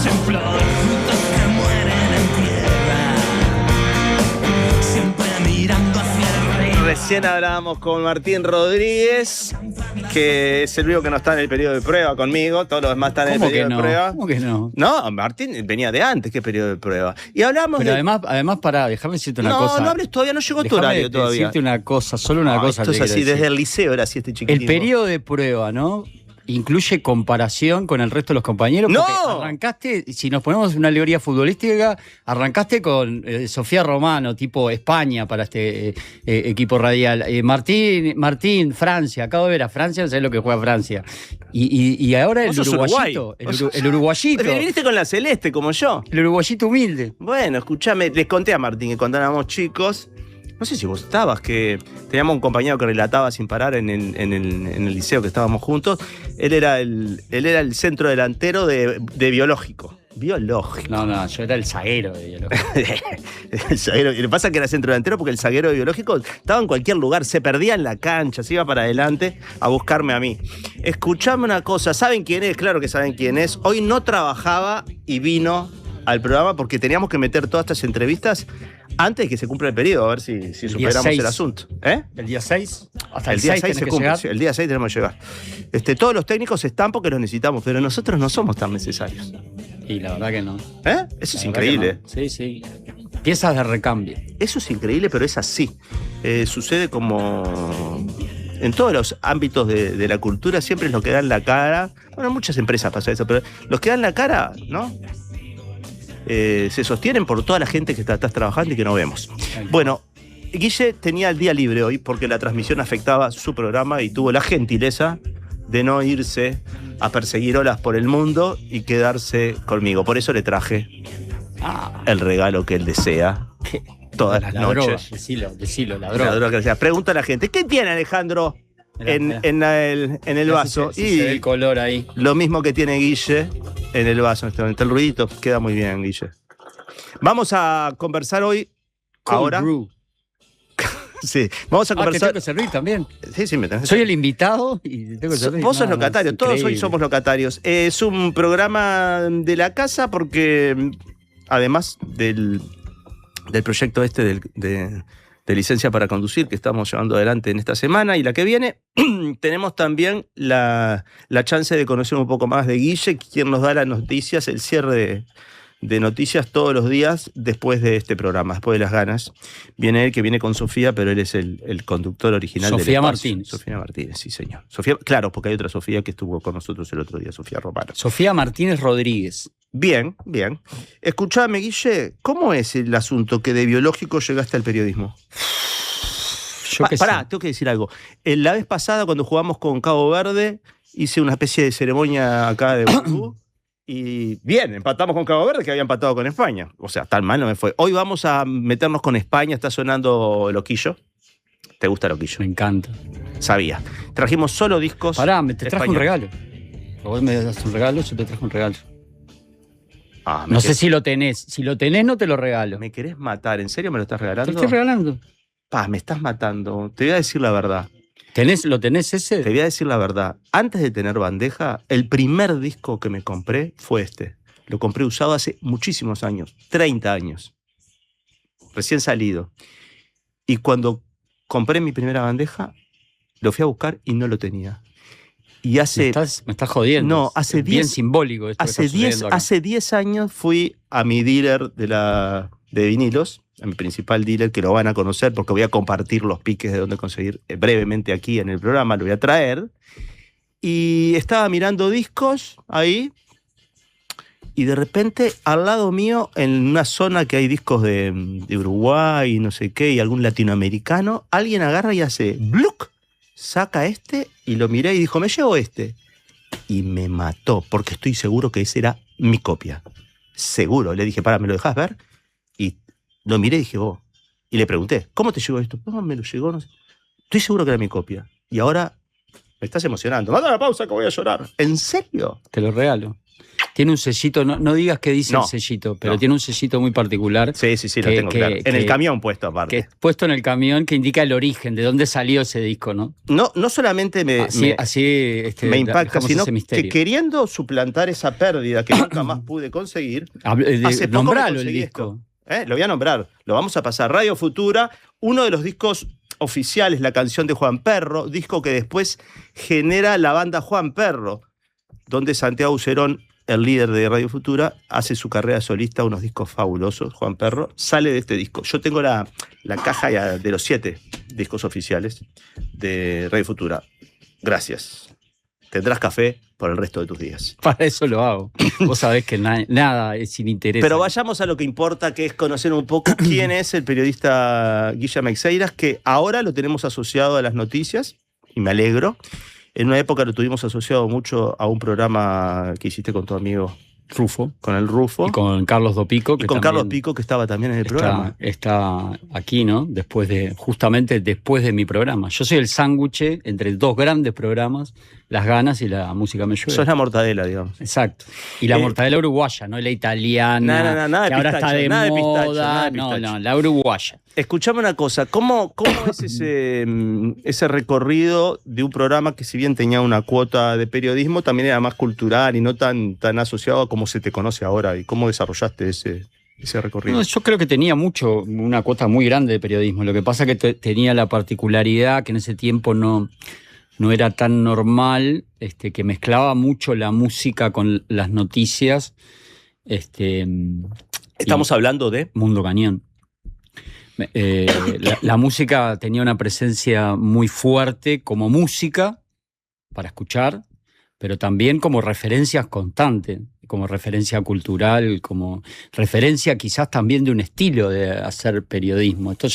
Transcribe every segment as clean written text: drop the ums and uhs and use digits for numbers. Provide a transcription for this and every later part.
en flor, frutos que mueren en tierra, siempre mirando hacia arriba. Recién hablábamos con Martín Rodríguez, que es el único que no está en el periodo de prueba conmigo. Todos los demás están en el periodo de prueba. ¿Cómo que no? No, Martín venía de antes que periodo de prueba. Y hablamos Pero además, pará, déjame decirte una cosa. No hables todavía, no llegó tu horario todavía. Decirte una cosa, solo una cosa. Esto es así, desde el liceo era así este chiquitín. El periodo de prueba, ¿no? Incluye comparación con el resto de los compañeros. ¡No! Porque arrancaste, si nos ponemos una alegoría futbolística, arrancaste con Sofía Romano, tipo España para este equipo radial. Martín, Francia. Acabo de ver a Francia, no sé lo que juega Francia. Y ahora el uruguayito. El uruguayito. Pero viniste con la celeste, como yo. El uruguayito humilde. Bueno, escúchame, les conté a Martín que cuando éramos chicos, no sé si vos estabas, que teníamos un compañero que relataba sin parar en el liceo que estábamos juntos. Él era el centro delantero de biológico. Biológico. No, yo era el zaguero de biológico. El zaguero. Y lo que pasa es que era centro delantero porque el zaguero de biológico estaba en cualquier lugar, se perdía en la cancha, se iba para adelante a buscarme a mí. Escuchame una cosa, ¿saben quién es? Claro que saben quién es. Hoy no trabajaba y vino al programa porque teníamos que meter todas estas entrevistas antes de que se cumpla el periodo, a ver si superamos el asunto. ¿El día 6? Hasta el día 6 se cumple. Sí, el día 6 tenemos que llegar. Todos los técnicos están porque los necesitamos, pero nosotros no somos tan necesarios. Y la verdad que no. Eso es increíble. No. Sí. Piezas de recambio. Eso es increíble, pero es así. Sucede como en todos los ámbitos de la cultura, siempre es los que dan la cara. Bueno, en muchas empresas pasa eso, pero los que dan la cara, ¿no? Se sostienen por toda la gente que estás trabajando y que no vemos. Bueno, Guille tenía el día libre hoy porque la transmisión afectaba su programa y tuvo la gentileza de no irse a perseguir olas por el mundo y quedarse conmigo. Por eso le traje el regalo que él desea todas las noches. Decilo, la droga. La droga que desea. Pregunta a la gente, ¿qué tiene Alejandro en el vaso? Y se ve el color ahí. Lo mismo que tiene Guille en el vaso. El ruidito queda muy bien, Guille. Vamos a conversar hoy. Ahora. Sí, vamos a conversar. ¿Te tengo que servir también? Sí, me tenés. Soy el invitado y tengo que servir. Vos sos locatario, todos hoy somos locatarios. Es un programa de la casa porque, además del proyecto de licencia para conducir que estamos llevando adelante en esta semana y la que viene, tenemos también la chance de conocer un poco más de Guille, quien nos da las noticias, el cierre de noticias todos los días después de este programa, después de las ganas. Viene él, que viene con Sofía, pero él es el conductor original de Sofía Martínez. Sofía Martínez, sí, señor. Sofía, claro, porque hay otra Sofía que estuvo con nosotros el otro día, Sofía Romano. Sofía Martínez Rodríguez. Bien. Escuchame, Guille, ¿cómo es el asunto que de biológico llegaste al periodismo? Pará, tengo que decir algo. La vez pasada, cuando jugamos con Cabo Verde, hice una especie de ceremonia acá de Barbú. Y bien, empatamos con Cabo Verde, que había empatado con España. O sea, tan mal no me fue. Hoy vamos a meternos con España, está sonando Loquillo. ¿Te gusta Loquillo? Me encanta. Sabía. Trajimos solo discos. Pará, te traje un regalo. Vos me das un regalo, yo te traje un regalo. No sé si lo tenés. Si lo tenés, no te lo regalo. ¿Me querés matar? ¿En serio me lo estás regalando? Te estoy regalando. Me estás matando. Te voy a decir la verdad. ¿Lo tenés ese? Te voy a decir la verdad. Antes de tener bandeja, el primer disco que me compré fue este. Lo compré usado hace muchísimos años, 30 años. Recién salido. Y cuando compré mi primera bandeja, lo fui a buscar y no lo tenía. Y hace... Me estás jodiendo. No, hace 10... Bien simbólico esto. Hace 10 años fui a mi dealer de vinilos, a mi principal dealer, que lo van a conocer porque voy a compartir los piques de dónde conseguir brevemente aquí en el programa, lo voy a traer. Y estaba mirando discos ahí y de repente al lado mío, en una zona que hay discos de Uruguay y no sé qué, y algún latinoamericano, alguien agarra y hace ¡bluc! Saca este y lo miré y dijo, me llevo este. Y me mató porque estoy seguro que esa era mi copia. Seguro. Le dije, ¿me lo dejás ver? Y lo miré y dije, vos. Y le pregunté, ¿cómo te llegó esto? No, me lo llegó, no sé. Estoy seguro que era mi copia. Y ahora me estás emocionando. Manda la pausa que voy a llorar. ¿En serio? Te lo regalo. Tiene un sellito, no digas que dice No, el sellito, pero no. tiene un sellito muy particular. Sí, lo tengo claro. En el camión puesto aparte. Que es puesto en el camión que indica el origen, de dónde salió ese disco, ¿no? No solamente me impacta, dejamos sino ese misterio. que queriendo suplantar esa pérdida que nunca más pude conseguir, hace poco Nombralo el conseguí disco. esto. Lo voy a nombrar, lo vamos a pasar. Radio Futura, uno de los discos oficiales, la canción de Juan Perro, disco que después genera la banda Juan Perro, donde Santiago Ucerón, el líder de Radio Futura, hace su carrera solista, unos discos fabulosos. Juan Perro sale de este disco. Yo tengo la caja ya de los 7 discos oficiales de Radio Futura. Gracias. Tendrás café por el resto de tus días. Para eso lo hago. Vos sabés que nada es sin interés. Pero vayamos a lo que importa, que es conocer un poco quién es el periodista GuillermoEixeiras, que ahora lo tenemos asociado a las noticias, y me alegro. En una época lo tuvimos asociado mucho a un programa que hiciste con tu amigo Rufo. Con el Rufo. Y con Carlos Dopico. Y con Carlos Pico, que estaba también en el programa. Está aquí, ¿no? Justamente después de mi programa. Yo soy el sándwich entre dos grandes programas, Las Ganas y La Música Me Llueve. Sos la mortadela, digamos. Exacto. Y la mortadela uruguaya, no la italiana. Nada de que ahora pistacho, está de nada de moda. pistacho, nada de pistacho. No, la uruguaya. Escuchame una cosa, ¿cómo es ese recorrido de un programa que, si bien tenía una cuota de periodismo, también era más cultural y no tan asociado a cómo se te conoce ahora? ¿Y cómo desarrollaste ese recorrido? No, yo creo que tenía una cuota muy grande de periodismo. Lo que pasa es que tenía la particularidad que en ese tiempo no era tan normal, que mezclaba mucho la música con las noticias. Estamos hablando de Mundo Cañón. La música tenía una presencia muy fuerte como música para escuchar, pero también como referencias constantes, como referencia cultural, como referencia quizás también de un estilo de hacer periodismo. Esto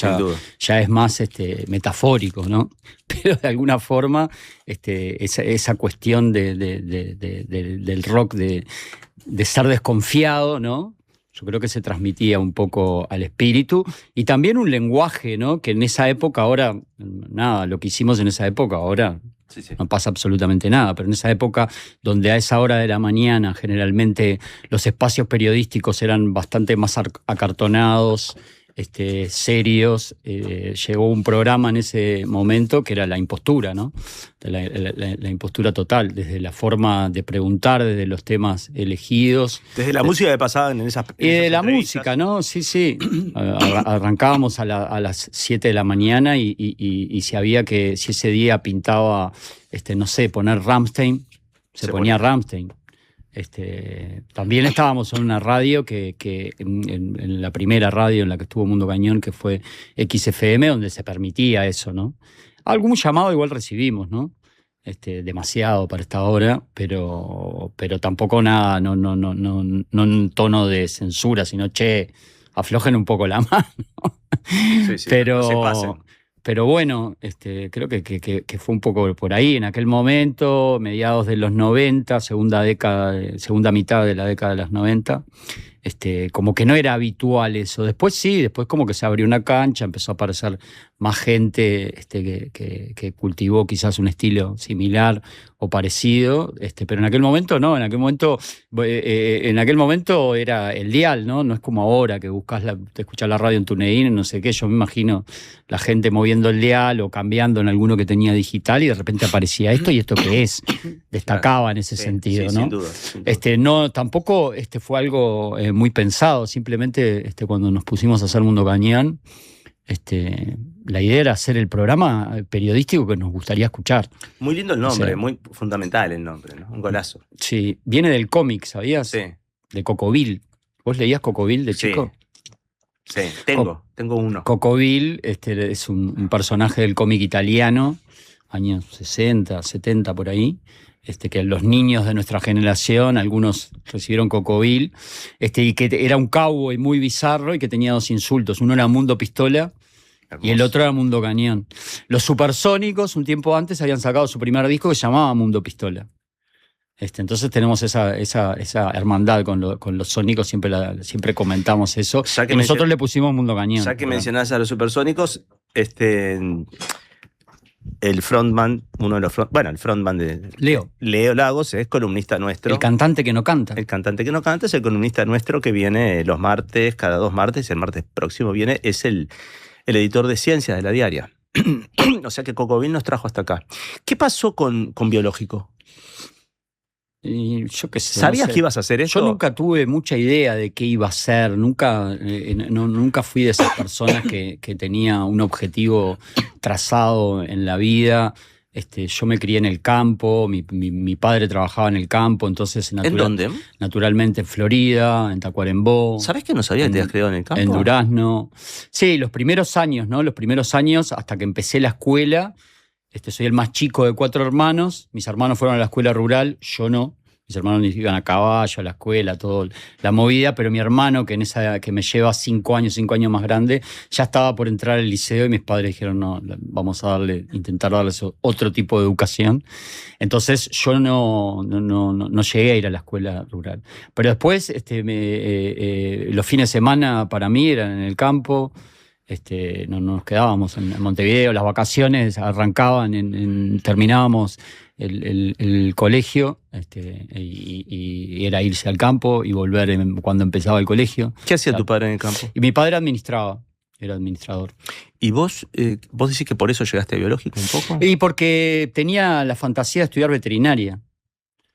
ya es más metafórico, ¿no? Pero de alguna forma esa cuestión del rock de ser desconfiado, ¿no? Yo creo que se transmitía un poco al espíritu y también un lenguaje, ¿no? Que en esa época, ahora, nada, lo que hicimos en esa época, ahora no pasa absolutamente nada, pero en esa época, donde a esa hora de la mañana generalmente los espacios periodísticos eran bastante más acartonados, serios, llegó un programa en ese momento que era La Impostura, ¿no? La impostura total, desde la forma de preguntar, desde los temas elegidos. Desde la música que pasaban en esas la música, ¿no? Sí. Arrancábamos a las 7 de la mañana y si ese día pintaba, no sé, poner Rammstein, se ponía Rammstein. También estábamos en una radio que en la primera radio en la que estuvo Mundo Cañón, que fue XFM, donde se permitía eso, ¿no? Algún llamado igual recibimos, ¿no? Demasiado para esta hora, pero tampoco nada, no en tono de censura, sino aflojen un poco la mano. Sí, pero no se pasen. Pero bueno, creo que fue un poco por ahí en aquel momento, mediados de los 90, segunda mitad de la década de los 90, como que no era habitual eso. Después sí, después como que se abrió una cancha, empezó a aparecer más gente que cultivó quizás un estilo similar o parecido, pero en aquel momento no, en aquel momento era el dial, ¿no? No es como ahora que te escuchás la radio en TuneIn, no sé qué. Yo me imagino la gente moviendo el dial o cambiando en alguno que tenía digital y de repente aparecía esto y esto qué es. Destacaba en ese sentido, ¿no? Sin duda. No, tampoco fue algo muy pensado, simplemente cuando nos pusimos a hacer Mundo Cañón, la idea era hacer el programa periodístico que nos gustaría escuchar. Muy lindo el nombre, muy fundamental el nombre, ¿no? Un golazo. Sí, viene del cómic, ¿sabías? Sí. De Cocoville. ¿Vos leías Cocoville de chico? Sí, tengo uno. Cocoville es un personaje del cómic italiano, años 60, 70 por ahí, que los niños de nuestra generación, algunos recibieron Cocoville, y que era un cowboy muy bizarro y que tenía 2 insultos. Uno era Mundo Pistola. Hermoso. Y el otro era Mundo Cañón. Los Supersónicos, un tiempo antes, habían sacado su primer disco que se llamaba Mundo Pistola. Entonces tenemos esa hermandad con los sónicos, siempre comentamos eso. Y nosotros le pusimos Mundo Cañón. Ya que mencionás a los Supersónicos, el frontman, el frontman de Leo, Lagos es columnista nuestro. el cantante que no canta. El cantante que no canta es el columnista nuestro que viene los martes, cada 2 martes, el martes próximo viene, es el editor de ciencias de La Diaria. O sea que Cocobín nos trajo hasta acá. ¿Qué pasó con Biológico? Y yo qué sé. ¿Sabías no sé. que ibas a hacer esto? Yo nunca tuve mucha idea de qué iba a hacer, nunca fui de esas personas que tenía un objetivo trazado en la vida. Yo me crié en el campo, mi padre trabajaba en el campo, entonces ¿En dónde? naturalmente en Florida, en Tacuarembó. ¿Sabés que no sabía que te habías criado en el campo? En Durazno. Sí, los primeros años, ¿no? Los primeros años hasta que empecé la escuela. Soy el más chico de 4 hermanos. Mis hermanos fueron a la escuela rural, yo no. Mis hermanos iban a caballo, a la escuela, todo la movida, pero mi hermano, que me lleva 5 años más grande, ya estaba por entrar al liceo y mis padres dijeron, no, vamos a intentar darles otro tipo de educación. Entonces yo no llegué a ir a la escuela rural. Pero después, los fines de semana para mí eran en el campo. No nos quedábamos en Montevideo, las vacaciones arrancaban, terminábamos el colegio y era irse al campo y volver cuando empezaba el colegio. ¿Qué hacía tu padre en el campo? Y mi padre era administrador. ¿Y vos decís que por eso llegaste a Biológico un poco? Y porque tenía la fantasía de estudiar veterinaria.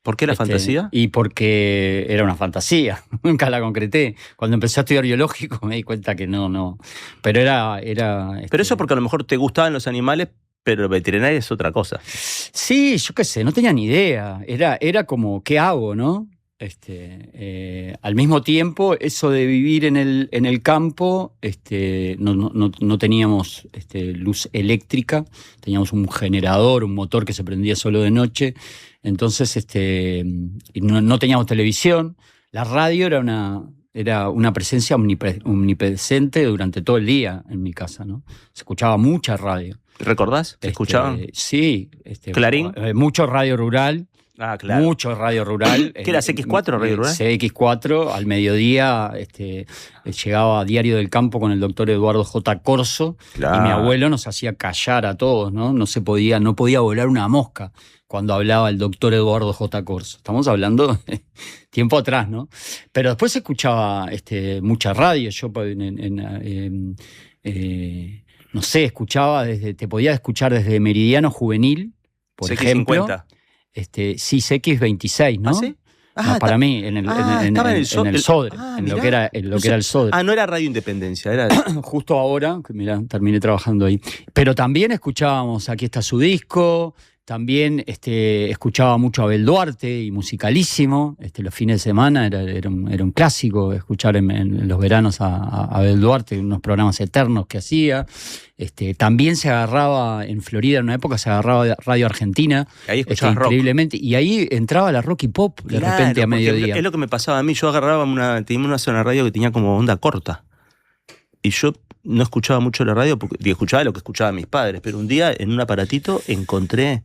¿Por qué la fantasía? Y porque era una fantasía, nunca la concreté. Cuando empecé a estudiar biológico me di cuenta que no. Pero era. Pero eso porque a lo mejor te gustaban los animales, pero veterinaria es otra cosa. Sí, yo qué sé, no tenía ni idea. Era como, ¿qué hago, no? Al mismo tiempo, eso de vivir en el campo, no teníamos luz eléctrica, teníamos un generador, un motor que se prendía solo de noche. Entonces, no teníamos televisión. La radio era una presencia omnipresente durante todo el día en mi casa, ¿no? Se escuchaba mucha radio. ¿Recordás? ¿Te escuchaban? Sí. ¿Clarín? Mucho radio rural. Ah, claro. Mucho radio rural. ¿Qué era CX4 radio rural? CX4, al mediodía llegaba Diario del Campo con el doctor Eduardo J. Corso. Claro. Y mi abuelo nos hacía callar a todos, ¿no? No podía volar una mosca cuando hablaba el doctor Eduardo J. Corso. Estamos hablando tiempo atrás, ¿no? Pero después se escuchaba mucha radio. Yo no sé, te podía escuchar desde Meridiano Juvenil, por ejemplo. 50. Sí, CX26, ¿no? ¿Ah, sí? No, para mí, en el Sodre, en lo que era el Sodre. Ah, no era Radio Independencia, era... Justo ahora, que mirá, terminé trabajando ahí. Pero también escuchábamos Aquí está su disco, también escuchaba mucho a Abel Duarte y Musicalísimo. Los fines de semana era un clásico escuchar en los veranos a Abel Duarte, unos programas eternos que hacía. También se agarraba, en Florida en una época se agarraba Radio Argentina. Ahí escuchabas rock. Increíblemente. Y ahí entraba la rock y pop de repente a mediodía. Es lo que me pasaba a mí. Yo agarraba tenía una zona de radio que tenía como onda corta. Y yo no escuchaba mucho la radio, porque escuchaba lo que escuchaban mis padres. Pero un día en un aparatito encontré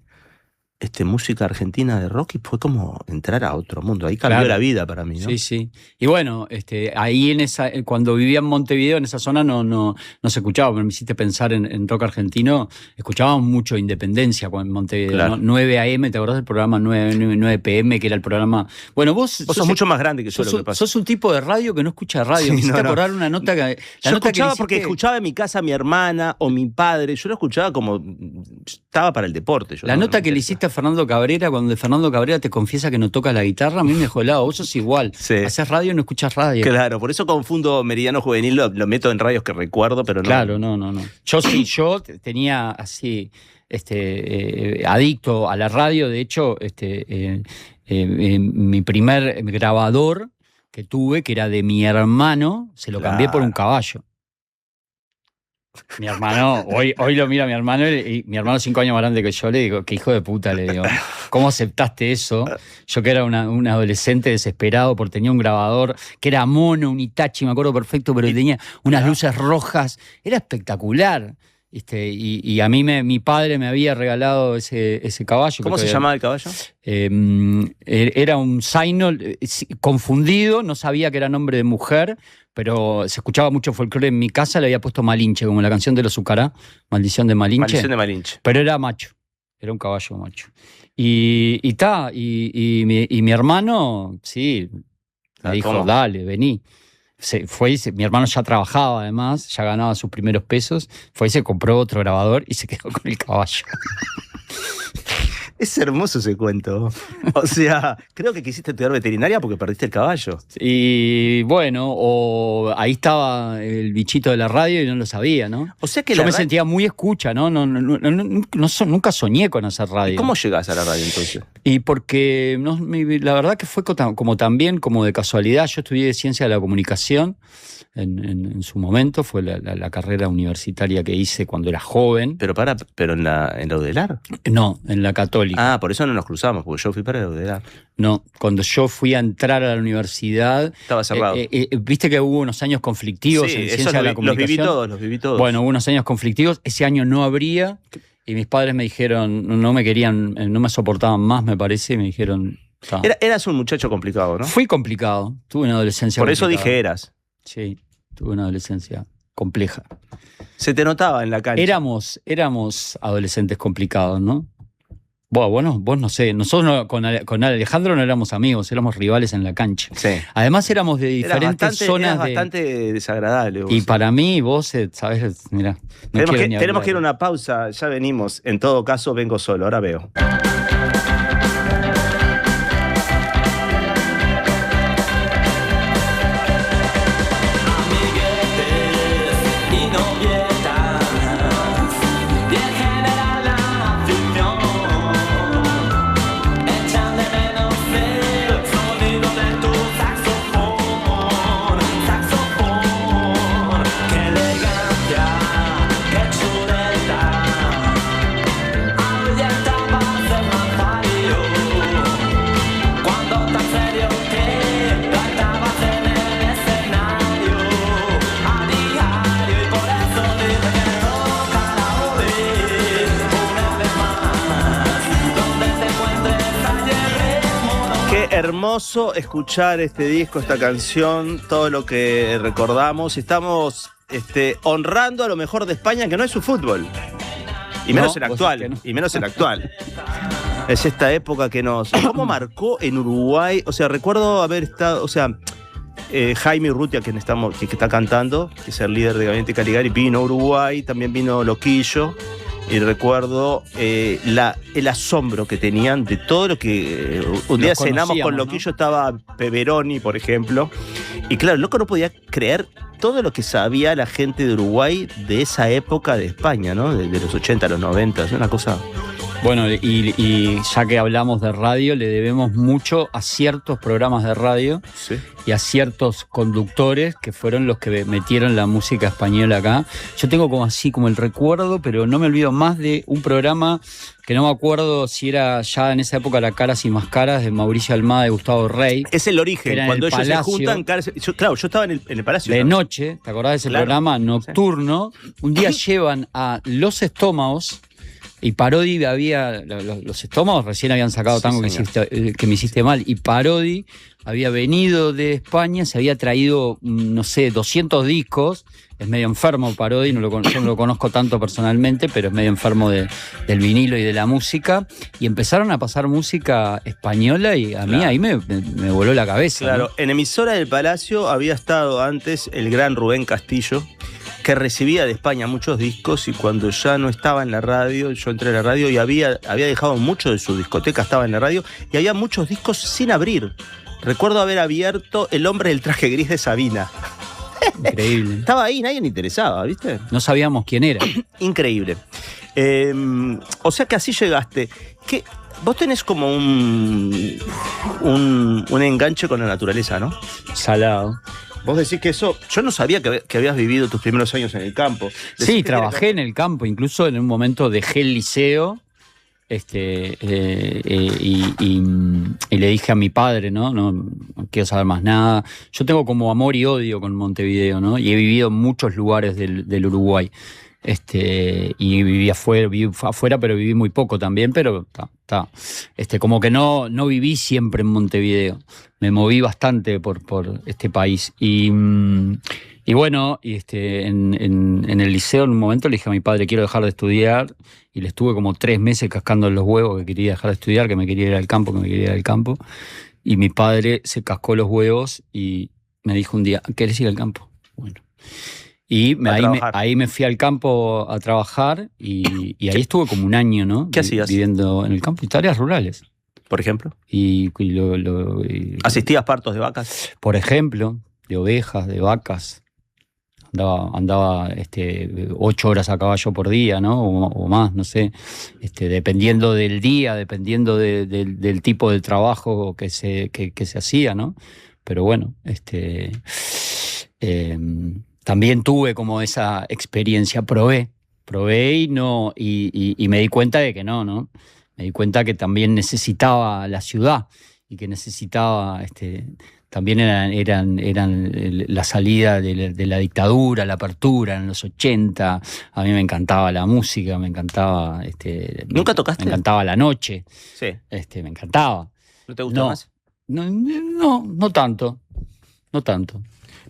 música argentina de rock y fue como entrar a otro mundo. Ahí cambió la vida para mí, ¿no? Sí, sí. Y bueno, ahí cuando vivía en Montevideo, en esa zona, no se escuchaba, pero me hiciste pensar en rock argentino. Escuchábamos mucho Independencia en Montevideo, claro. ¿no? 9 AM, ¿te acordás del programa 9 PM, que era el programa? Bueno, vos sos mucho más grande que yo, lo que pasa. Sos un tipo de radio que no escucha radio. Sí, me hiciste acordar una nota que... Yo escuchaba porque escuchaba en mi casa mi hermana o mi padre. Yo lo escuchaba como... Estaba para el deporte. La nota que le hiciste a Fernando Cabrera, cuando Fernando Cabrera te confiesa que no toca la guitarra, a mí me dejó helado. Vos sos igual. Sí. Haces radio y no escuchas radio. Claro, por eso confundo Meridiano Juvenil, lo meto en radios que recuerdo, pero no. Claro, no. Yo tenía así, adicto a la radio. De hecho, mi primer grabador que tuve, que era de mi hermano, se lo cambié por un caballo. Mi hermano, hoy lo mira mi hermano, y mi hermano 5 años más grande que yo, le digo, qué hijo de puta, le digo, ¿cómo aceptaste eso? Yo que era un adolescente desesperado porque tenía un grabador que era mono, un Hitachi, me acuerdo perfecto, pero tenía unas luces rojas, era espectacular. Y a mí mi padre me había regalado ese caballo. ¿Cómo se llamaba el caballo? Era un zaino confundido, no sabía que era nombre de mujer, pero se escuchaba mucho folclore en mi casa, le había puesto Malinche, como la canción de los Zucará, Maldición de Malinche. Maldición de Malinche. Pero era macho, era un caballo macho. Y mi hermano, sí, me dijo, ¿cómo? dale, vení. Mi hermano ya trabajaba además, ya ganaba sus primeros pesos, fue y se compró otro grabador y se quedó con el caballo. Es hermoso ese cuento. O sea, creo que quisiste estudiar veterinaria porque perdiste el caballo. Y bueno, o ahí estaba el bichito de la radio y no lo sabía, ¿no? O sea que yo me sentía muy escucha, ¿no? Nunca soñé con hacer radio. ¿Y cómo llegás a la radio entonces? Y porque la verdad que fue como también como de casualidad. Yo estudié Ciencia de la Comunicación en su momento, fue la carrera universitaria que hice cuando era joven. Pero en la UDELAR. No, en la Católica. Ah, por eso no nos cruzamos, porque yo fui para la UDELAR. No, cuando yo fui a entrar a la universidad... Estaba cerrado. Viste que hubo unos años conflictivos en Ciencia de la Comunicación. Los viví todos. Bueno, hubo unos años conflictivos. Ese año no habría. Y mis padres me dijeron, no me querían, no me soportaban más, me parece, y me dijeron... Eras un muchacho complicado, ¿no? Fui complicado, tuve una adolescencia Por complicada. eso dije eras. Sí, tuve una adolescencia compleja. Se te notaba en la cancha. Éramos adolescentes complicados, ¿no? Bueno, vos no sé. Nosotros con Alejandro no éramos amigos, éramos rivales en la cancha. Sí. Además éramos de diferentes zonas. Eras bastante desagradable. Y para mí, vos, sabés, mirá. Tenemos que ir a una pausa, ya venimos. En todo caso, vengo solo, ahora veo. Hermoso escuchar este disco, esta canción, todo lo que recordamos. Estamos honrando a lo mejor de España, que no es su fútbol. Y menos el actual. Y menos el actual. Es esta época que nos... ¿Cómo marcó en Uruguay? O sea, recuerdo haber estado... O sea, Jaime Urrutia, que está cantando, que es el líder de Gabinete Caligari, vino a Uruguay, también vino Loquillo. Y recuerdo el asombro que tenían de todo lo que... un día cenamos con Loquillo, ¿no? Estaba Peveroni, por ejemplo. Y claro, el loco no podía creer todo lo que sabía la gente de Uruguay de esa época de España, ¿no? De los 80 a los 90, es una cosa... Bueno, y ya que hablamos de radio, le debemos mucho a ciertos programas de radio, sí, y a ciertos conductores que fueron los que metieron la música española acá. Yo tengo como el recuerdo, pero no me olvido más de un programa que no me acuerdo si era ya en esa época La Caras y Máscaras, de Mauricio Almada y Gustavo Rey. Es el origen, cuando ellos Palacio, se juntan. Yo estaba en el Palacio. De noche, ¿te acordás de ese programa nocturno? Sí. Un día llevan a Los Estómagos. Y Parodi los Estómagos recién habían sacado Tango que me hiciste mal, y Parodi había venido de España, se había traído, no sé, 200 discos, es medio enfermo Parodi, yo no lo conozco tanto personalmente, pero es medio enfermo del vinilo y de la música, y empezaron a pasar música española y a mí ahí me voló la cabeza. Claro, ¿no? En emisora del Palacio había estado antes el gran Rubén Castillo, que recibía de España muchos discos, y cuando ya no estaba en la radio, yo entré a la radio y había dejado mucho de su discoteca, estaba en la radio, y había muchos discos sin abrir. Recuerdo haber abierto El hombre del traje gris de Sabina. Increíble. Estaba ahí, nadie le interesaba, ¿viste? No sabíamos quién era. Increíble. O sea que así llegaste. Vos tenés como un enganche con la naturaleza, ¿no? Salado. Vos decís que eso... Yo no sabía que habías vivido tus primeros años en el campo. Sí, trabajé en el campo. Incluso en un momento dejé el liceo y le dije a mi padre, no quiero saber más nada. Yo tengo como amor y odio con Montevideo, ¿no? Y he vivido en muchos lugares del Uruguay. Y viví afuera, pero viví muy poco también, pero como que no viví siempre en Montevideo. Me moví bastante por este país. Y bueno, en el liceo en un momento le dije a mi padre, quiero dejar de estudiar, y le estuve como 3 meses cascando en los huevos que quería dejar de estudiar, que me quería ir al campo, y mi padre se cascó los huevos y me dijo un día, ¿querés ir al campo? Bueno. Y ahí me fui al campo a trabajar y ahí estuve como un año, ¿no? ¿Qué hacías? Viviendo en el campo, tareas rurales. Por ejemplo. Y ¿Asistías partos de vacas? Por ejemplo, de ovejas, de vacas. Andaba 8 horas a caballo por día, ¿no? O más, no sé. Dependiendo del día, dependiendo del tipo de trabajo que se hacía, ¿no? Pero bueno, también tuve como esa experiencia, probé y me di cuenta de que no. Me di cuenta que también necesitaba la ciudad y que necesitaba, también eran la salida de la dictadura, la apertura en los 80. A mí me encantaba la música, me encantaba. ¿Nunca tocaste? Me encantaba la noche. Sí. Me encantaba. ¿No te gusta más? No tanto. No tanto.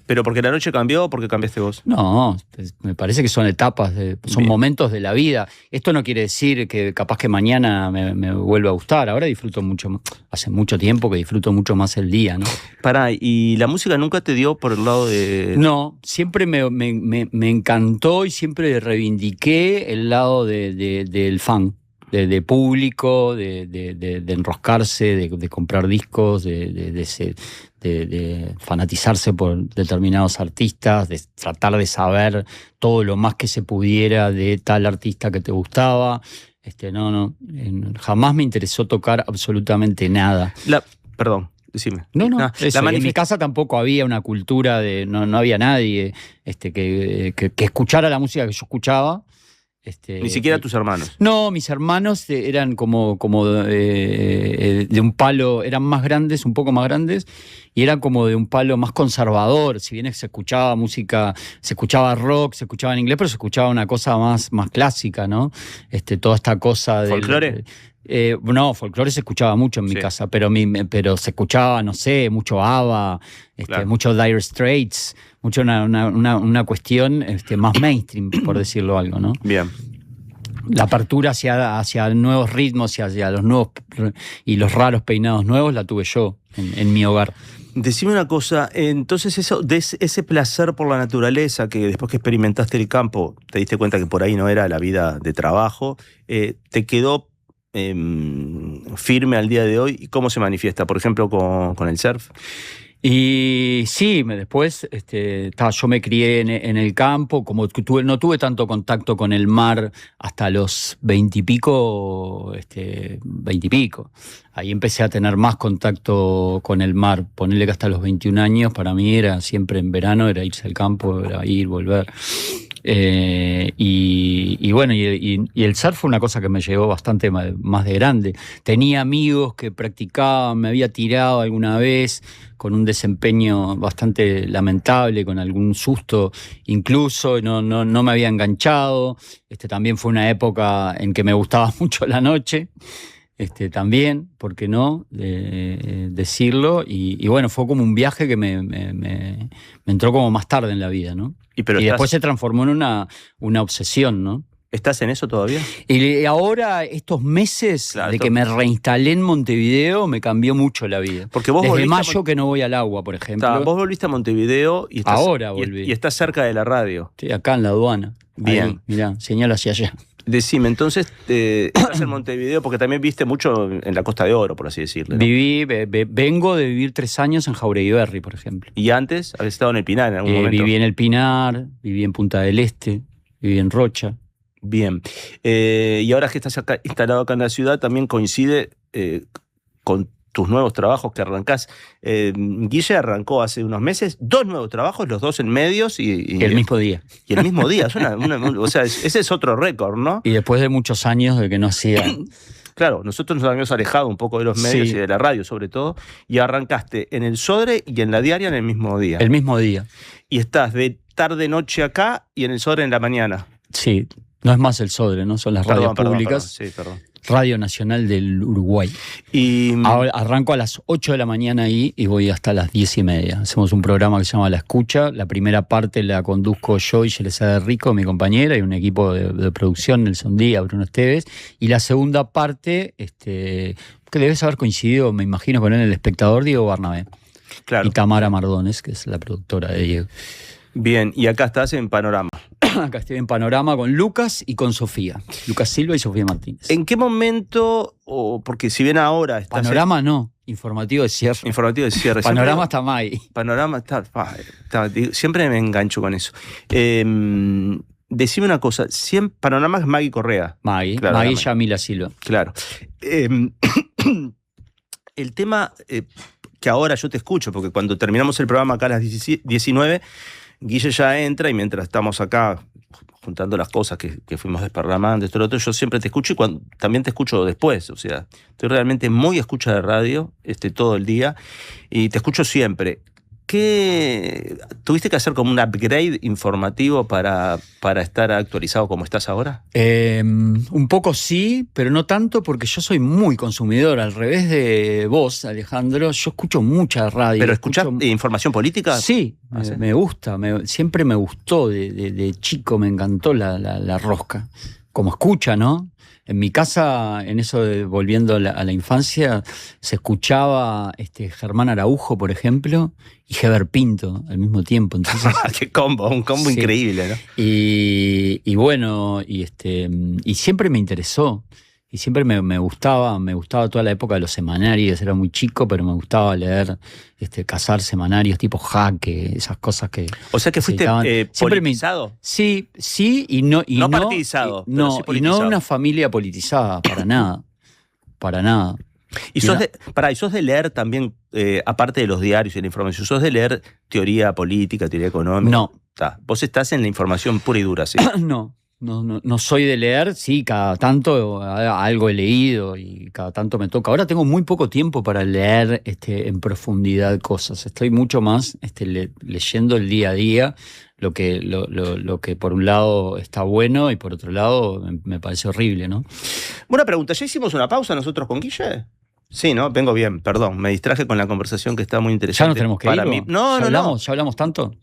¿Pero porque la noche cambió o porque cambiaste vos? No, me parece que son etapas, son momentos de la vida. Esto no quiere decir que capaz que mañana me vuelva a gustar. Ahora disfruto mucho más. Hace mucho tiempo que disfruto mucho más el día, ¿no? Pará, ¿y la música nunca te dio por el lado de...? No, siempre me encantó y siempre reivindiqué el lado del fan. De público, de enroscarse, de comprar discos, de fanatizarse por determinados artistas, de tratar de saber todo lo más que se pudiera de tal artista que te gustaba. Jamás me interesó tocar absolutamente nada. Perdón, decime. No. En mi casa tampoco había una cultura no había nadie que escuchara la música que yo escuchaba. Ni siquiera tus hermanos. No, mis hermanos eran como de un palo, eran más grandes, un poco más grandes, y eran como de un palo más conservador. Si bien se escuchaba música, se escuchaba rock, se escuchaba en inglés, pero se escuchaba una cosa más clásica, ¿no? Toda esta cosa de... ¿Folclore? No, folclore se escuchaba mucho en mi casa, pero se escuchaba, no sé, mucho ABBA, claro, mucho Dire Straits, mucho una cuestión más mainstream, por decirlo algo, ¿no? Bien. La apertura hacia nuevos ritmos y hacia los nuevos y los raros peinados nuevos la tuve yo en mi hogar. Decime una cosa, entonces ese placer por la naturaleza que después que experimentaste el campo te diste cuenta que por ahí no era la vida de trabajo, ¿te quedó firme al día de hoy? ¿Y cómo se manifiesta? Por ejemplo, con el surf. Y sí, después yo me crié en el campo, como no tuve tanto contacto con el mar hasta los 20 y pico. Ahí empecé a tener más contacto con el mar. Ponerle que hasta los 21 años para mí era siempre en verano, era irse al campo, era ir, volver. Y bueno, y el surf fue una cosa que me llegó bastante más de grande. Tenía amigos que practicaban, me había tirado alguna vez con un desempeño bastante lamentable, con algún susto incluso, no me había enganchado. También fue una época en que me gustaba mucho la noche. También, ¿por qué no? Decirlo. Y bueno, fue como un viaje que me entró como más tarde en la vida, ¿no? Y después se transformó en una obsesión, ¿no? ¿Estás en eso todavía? Y ahora, estos meses que me reinstalé en Montevideo, me cambió mucho la vida. Porque vos desde mayo que no voy al agua, por ejemplo. Vos volviste a Montevideo y ahora volví. Y estás cerca de la radio. Sí, acá en la aduana. Bien. Ahí, mirá, señala hacia allá. Decime, entonces, estás en Montevideo porque también viste mucho en la Costa de Oro, por así decirlo, ¿no? Vengo de vivir 3 años en Jauregui Berry, por ejemplo. ¿Y antes? ¿Habías estado en el Pinar en algún momento? Viví en el Pinar, viví en Punta del Este, viví en Rocha. Bien. Y ahora que estás acá, instalado acá en la ciudad, también coincide con tus nuevos trabajos que arrancás. Guille arrancó hace unos meses 2 nuevos trabajos, los 2 en medios y el mismo día. Y el mismo día. O sea, ese es otro récord, ¿no? Y después de muchos años de que no hacía... Claro, nosotros nos habíamos alejado un poco de los medios y de la radio sobre todo, y arrancaste en el Sodre y en la Diaria en el mismo día. El mismo día. Y estás de tarde-noche acá y en el Sodre en la mañana. Sí, no es más el Sodre, ¿no? Son las radios públicas. Sí, perdón. Radio Nacional del Uruguay. Y Ahora arranco a las 8 de la mañana ahí y voy hasta las 10:30. Hacemos un programa que se llama La Escucha. La primera parte la conduzco yo y Yelisa Rico, mi compañera, y un equipo de producción, Nelson Díaz, Bruno Esteves. Y la segunda parte, que debes haber coincidido, me imagino, con él, El Espectador, Diego Barnabé. claro. Y Tamara Mardones, que es la productora de Diego. Bien, y acá estás en Panorama. Acá estoy en Panorama con Lucas y con Sofía. Lucas Silva y Sofía Martínez. ¿En qué momento, porque si bien ahora estás Panorama no, informativo de cierre. informativo de cierre. Panorama siempre- está May. Panorama siempre me engancho con eso. Decime una cosa, Panorama es Maggie Correa, Maggie, Claro, Maggie Maggie. Yamila Silva. claro. El tema que ahora yo te escucho, porque cuando terminamos el programa acá a las 19, Guille ya entra y mientras estamos acá juntando las cosas que fuimos desparramando, esto y lo otro, yo siempre te escucho y también te escucho después. O sea, estoy realmente muy escucha de radio todo el día y te escucho siempre. ¿Qué tuviste que hacer como un upgrade informativo para estar actualizado como estás ahora? Un poco sí, pero no tanto porque yo soy muy consumidor. Al revés de vos, Alejandro, yo escucho mucha radio. ¿Pero escuchás escucho- información política? Sí, Ah, ¿sí? me gusta. Siempre me gustó. De chico me encantó la rosca. Como escucha, ¿no? En mi casa, en eso de volviendo a la infancia, se escuchaba Germán Araujo, por ejemplo, y Heber Pinto al mismo tiempo. Entonces, ¡Qué combo! Un combo Sí. increíble, ¿no? y bueno, y siempre me interesó. Y siempre me gustaba toda la época de los semanarios. Era muy chico, pero me gustaba leer, cazar semanarios tipo Jaque, esas cosas que. O sea que se fuiste editaban. Siempre me- politizado. Sí, y no. No partidizado, y- pero no, sí y no politizado. una familia politizada, para nada. Para nada. Y sos de leer también, aparte de los diarios y la información, sos de leer teoría política, teoría económica. No. Vos estás en la información pura y dura, sí. No soy de leer, sí, cada tanto algo he leído y cada tanto me toca. Ahora tengo muy poco tiempo para leer en profundidad cosas. Estoy mucho más leyendo el día a día, lo que por un lado está bueno y por otro lado me parece horrible, ¿no? Buena pregunta, ¿ya hicimos una pausa nosotros con Guille? Sí, ¿no? Vengo bien, perdón, me distraje con la conversación que está muy interesante. ¿Ya nos tenemos que ir? Para ¿O? mí. No, ¿Ya hablamos tanto?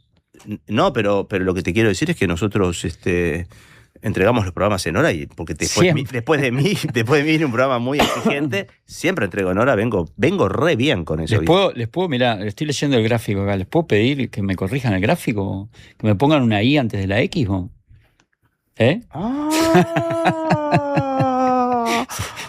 No, pero lo que te quiero decir es que nosotros entregamos los programas en hora y porque después de mí en un programa muy exigente, siempre entrego en hora, vengo re bien con eso. Les puedo, mirá, estoy leyendo el gráfico acá, ¿les puedo pedir que me corrijan el gráfico? ¿Que me pongan una I antes de la X? ¿O? ¿Eh?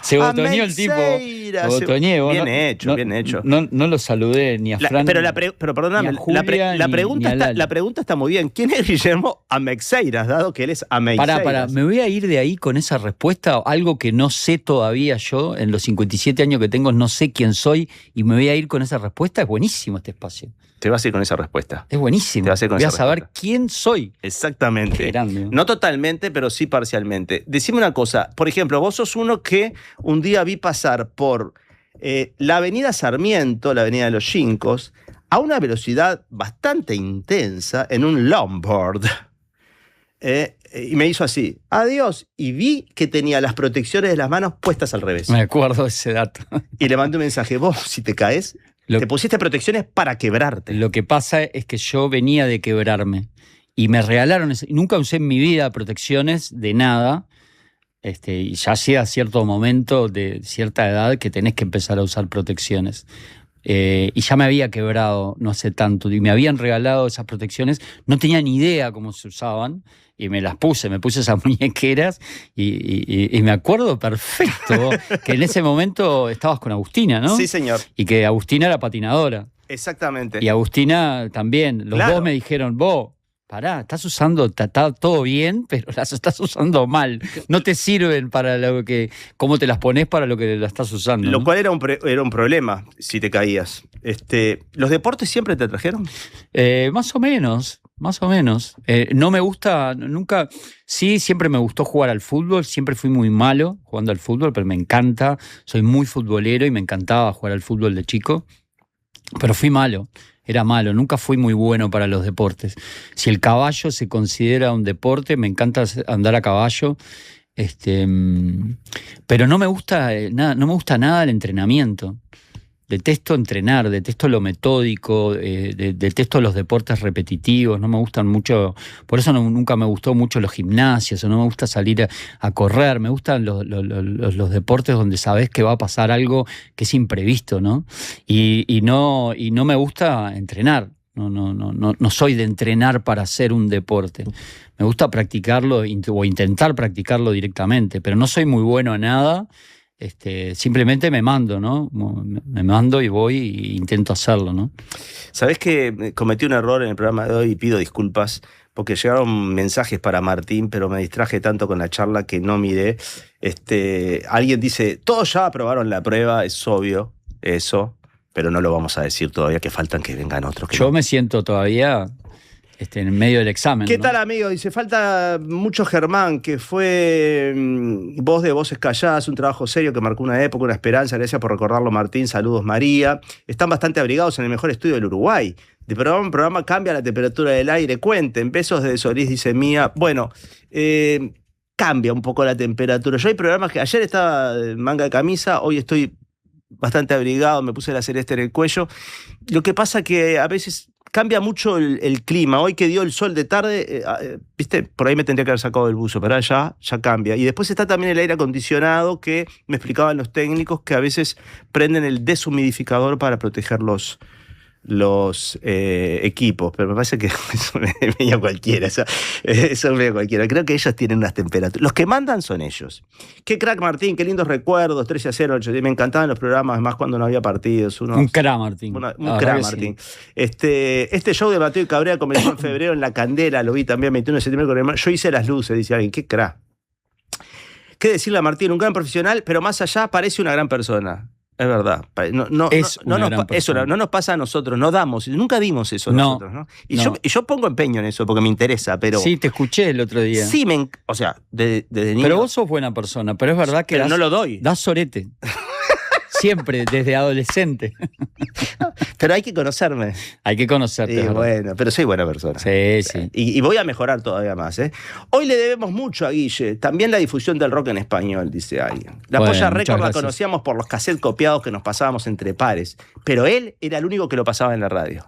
Se botoneó el tipo. Se botoneó. Bien hecho, bien hecho. No lo saludé ni a Fran. Pero perdóname, ni a Julia, la ni pregunta a Lali. la pregunta está muy bien. ¿Quién es Guillermo Ameixeiras, dado que él es Ameixeiras? Pará, me voy a ir de ahí con esa respuesta, algo que no sé todavía yo, en los 57 años que tengo, no sé quién soy, y me voy a ir con esa respuesta. Es buenísimo este espacio. Te vas a ir con esa respuesta. Es buenísimo. Te vas a ir con voy a esa saber respuesta. quién soy. Exactamente. Qué grande, ¿no? No totalmente, pero sí parcialmente. Decime una cosa. Por ejemplo, vos sos uno que un día vi pasar por la avenida Sarmiento, la avenida de los Yincos, a una velocidad bastante intensa en un longboard. Y me hizo así, adiós, y vi que tenía las protecciones de las manos puestas al revés. Me acuerdo de ese dato. Y le mandé un mensaje, vos, si te caes, te pusiste protecciones para quebrarte. Lo que pasa es que yo venía de quebrarme y me regalaron, y nunca usé en mi vida protecciones de nada, y ya hacía cierto momento de cierta edad que tenés que empezar a usar protecciones. Y ya me había quebrado no hace tanto y me habían regalado esas protecciones, no tenía ni idea cómo se usaban y me puse esas muñequeras y me acuerdo perfecto que en ese momento estabas con Agustina, ¿no? Sí, señor. Y que Agustina era patinadora. Exactamente. Y Agustina también. Los Claro. dos me dijeron, vos, pará, estás usando, está todo bien, pero las estás usando mal. No te sirven para lo que, cómo te las pones para lo que las estás usando. Lo ¿no? cual era un problema si te caías. ¿Los deportes siempre te atrajeron? Más o menos. No me gusta, nunca, sí, siempre me gustó jugar al fútbol, siempre fui muy malo jugando al fútbol, pero me encanta, soy muy futbolero y me encantaba jugar al fútbol de chico, pero fui malo. era malo, nunca fui muy bueno para los deportes. Si el caballo se considera un deporte, me encanta andar a caballo, pero no me gusta nada, no me gusta nada el entrenamiento. Detesto entrenar, detesto lo metódico, detesto los deportes repetitivos, no me gustan mucho, por eso nunca me gustó mucho los gimnasios, o no me gusta salir a correr, me gustan los deportes donde sabes que va a pasar algo que es imprevisto, ¿no? Y no me gusta entrenar, no soy de entrenar para hacer un deporte. Me gusta practicarlo o intentar practicarlo directamente, pero no soy muy bueno en nada. Simplemente me mando, ¿no? Me mando y voy e intento hacerlo, ¿no? Sabés que cometí un error en el programa de hoy y pido disculpas porque llegaron mensajes para Martín, pero me distraje tanto con la charla que no miré. Alguien dice, todos ya aprobaron la prueba, es obvio eso, pero no lo vamos a decir todavía, que faltan que vengan otros. Yo me siento todavía en medio del examen. ¿Qué ¿no? tal, amigo? Dice, falta mucho Germán, que fue voz de Voces Calladas, un trabajo serio que marcó una época, una esperanza. Gracias por recordarlo, Martín. Saludos, María. Están bastante abrigados en el mejor estudio del Uruguay. De programa en programa cambia la temperatura del aire. Cuenten, besos desde Solís, dice Mía. Bueno, cambia un poco la temperatura. Yo hay programas que ayer estaba en manga de camisa, hoy estoy bastante abrigado, me puse la celeste en el cuello. Lo que pasa que a veces cambia mucho el clima. Hoy que dio el sol de tarde, viste, por ahí me tendría que haber sacado el buzo, pero ya cambia. Y después está también el aire acondicionado, que me explicaban los técnicos que a veces prenden el deshumidificador para proteger los equipos, pero me parece que eso es medio cualquiera, eso es medio cualquiera. Creo que ellos tienen unas temperaturas. Los que mandan son ellos. Qué crack, Martín, qué lindos recuerdos, 13-0, 8. Me encantaban los programas, más cuando no había partidos. Un crack, Martín. Un crack, Martín. Sí. Este show de Mateo y Cabrera comenzó en febrero en La Candela, lo vi también 21 de septiembre con el hermano. Yo hice las luces, dice alguien. Qué crack. ¿Qué decirle a Martín? Un gran profesional, pero más allá parece una gran persona. Es verdad. No nos pasa a nosotros, no damos, nunca dimos eso nosotros, ¿no? Yo pongo empeño en eso porque me interesa, pero. Sí, te escuché el otro día. Sí, o sea, desde niño. Pero vos sos buena persona, pero es verdad que. Pero no lo doy. Das sorete. Siempre, desde adolescente. Pero hay que conocerme. Hay que conocerte. Bueno, pero soy buena persona. Sí, sí. Y voy a mejorar todavía más, ¿eh? Hoy le debemos mucho a Guille. También la difusión del rock en español, dice alguien. La Polla Record la conocíamos por los cassettes copiados que nos pasábamos entre pares. Pero él era el único que lo pasaba en la radio.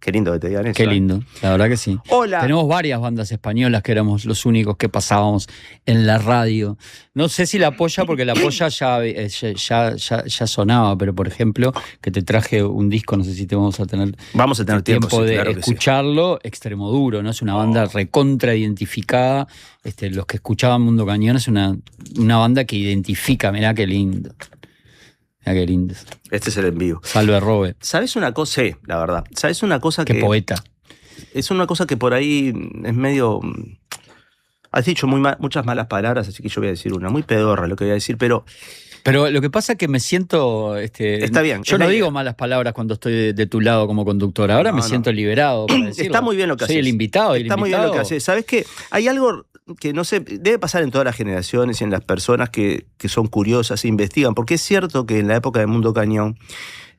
Qué lindo que te digan eso. Qué lindo, la verdad que sí. Hola. Tenemos varias bandas españolas que éramos los únicos que pasábamos en la radio. No sé si La Polla, porque La Polla ya sonaba, pero por ejemplo, que te traje un disco, no sé si vamos a tener tiempo de escucharlo, sí. Extremoduro, ¿no? Es una banda recontra identificada. Los que escuchaban Mundo Cañón es una banda que identifica, mirá qué lindo. Qué lindo. Este es el en vivo. Salve Robe. ¿Sabes una cosa? Sí, la verdad. ¿Sabes una cosa Qué poeta. Es una cosa que por ahí es medio. Has dicho muchas malas palabras, así que yo voy a decir una. Muy pedorra lo que voy a decir, pero. Pero lo que pasa es que me siento. Está bien. Yo no digo malas palabras cuando estoy de tu lado como conductor. Ahora me siento liberado para decirlo. Está muy bien lo que haces. Soy el invitado. Está muy bien lo que haces. ¿Sabes qué? Hay algo que no sé, debe pasar en todas las generaciones y en las personas que son curiosas e investigan, porque es cierto que en la época del Mundo Cañón